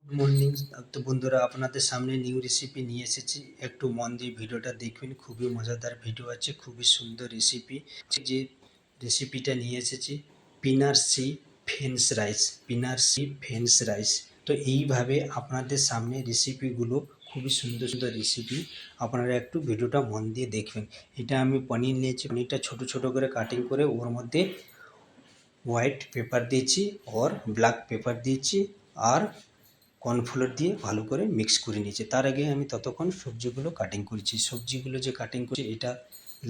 Good morning. তো বন্ধুরা, আপনাদের সামনে নিউ রেসিপি নিয়ে এসেছি। একটু মন দিয়ে ভিডিওটা দেখবেন, খুবই মজাদার ভিডিও আছে, খুবই সুন্দর রেসিপি। যে রেসিপিটা নিয়ে এসেছি পিনাট সি ফ্রেঞ্চ রাইস, পিনাট সি ফ্রেঞ্চ রাইস। তো এইভাবে আপনাদের সামনে রেসিপিগুলো খুবই সুন্দর সুন্দর রেসিপি, আপনারা একটু ভিডিওটা মন দিয়ে দেখবেন। এটা আমি পনির নিয়েছি, পনিরটা ছোট ছোট করে কাটিং করে ওর মধ্যে হোয়াইট পেপার দিয়েছি আর ব্ল্যাক পেপার দিয়েছি আর কর্নফ্লোর দিয়ে ভালো করে মিক্স করে নিয়েছি। তার আগে আমি ততক্ষণ সবজিগুলো কাটিং করেছি। সবজিগুলো যে কাটিং করছি, এটা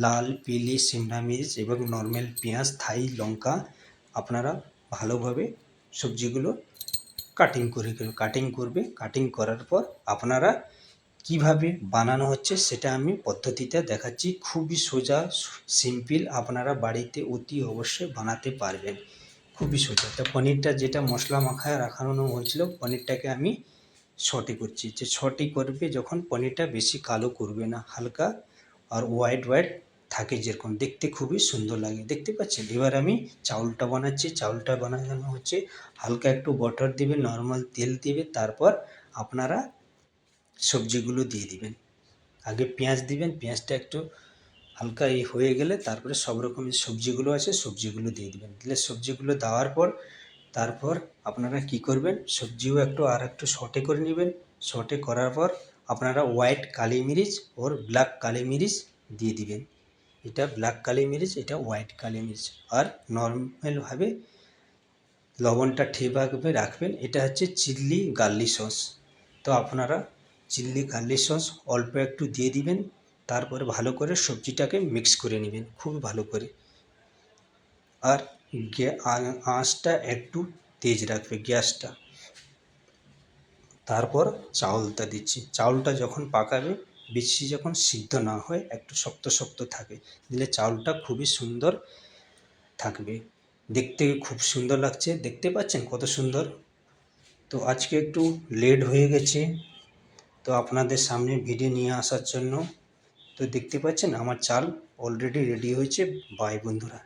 লাল পিলি সিমলা মির্চ এবং নর্মাল পেঁয়াজ, থাই লঙ্কা। আপনারা ভালোভাবে সবজিগুলো কাটিং করবে। কাটিং করার পর আপনারা কিভাবে বানানো হচ্ছে সেটা আমি পদ্ধতিতে দেখাচ্ছি। খুবই সোজা, সিম্পল, আপনারা বাড়িতে অতি অবশ্যই বানাতে পারবেন। খুবই সোজা। তো পনিরটা যেটা মশলা মাখায় রাখানো হয়েছিল, পনিরটাকে আমি ছটি করছি। যে ছটি করবে যখন, পনিরটা বেশি কালো করবে না, হালকা আর হোয়াইট হোয়াইট থাকে, যেরকম দেখতে খুবই সুন্দর লাগে। দেখতে পাচ্ছেন? এবার আমি চাউলটা বানাচ্ছি। চাউলটা বানানো হচ্ছে, হালকা একটু বাটার দিবে, নর্মাল তেল দিবে, তারপর আপনারা সবজিগুলো দিয়ে দিবেন। আগে পেঁয়াজ দিবেন, পেঁয়াজটা একটু হালকা হয়ে গেলে তারপরে সব রকমের সবজিগুলো আছে সবজিগুলো দিয়ে দিবেন। দিলে সবজিগুলো দেওয়ার পর তারপর আপনারা কি করবেন, সবজিও একটু সটে করে নেবেন। সটে করার পর আপনারা হোয়াইট কালি মিরিচ ওর ব্ল্যাক কালি মিরিচ দিয়ে দিবেন। এটা ব্ল্যাক কালি মিরিচ, এটা হোয়াইট কালি মিরিচ। আর নর্মালভাবে লবণটা ঠিকভাবে রাখবেন। এটা হচ্ছে চিলি গার্লিক সস। তো আপনারা চিলি গার্লিক সস অল্প একটু দিয়ে দিবেন। তারপরে ভালো করে সবজিটাকে মিক্স করে নেবেন খুব ভালো করে। আর আঁচটা একটু তেজ রাখবে, গ্যাসটা। তারপর চাউলটা দিচ্ছি। চাউলটা যখন পাকাবে, বেশি যখন সিদ্ধ না হয়, একটু শক্ত শক্ত থাকে, দিলে চাউলটা খুবই সুন্দর থাকবে। দেখতে খুব সুন্দর লাগছে, দেখতে পাচ্ছেন কত সুন্দর। তো আজকে একটু লেট হয়ে গেছে তো আপনাদের সামনে ভিডিও নিয়ে আসার জন্য। তো দেখতে পাচ্ছেন আমার চাল অলরেডি রেডি হয়েছে। বাই বন্ধুরা।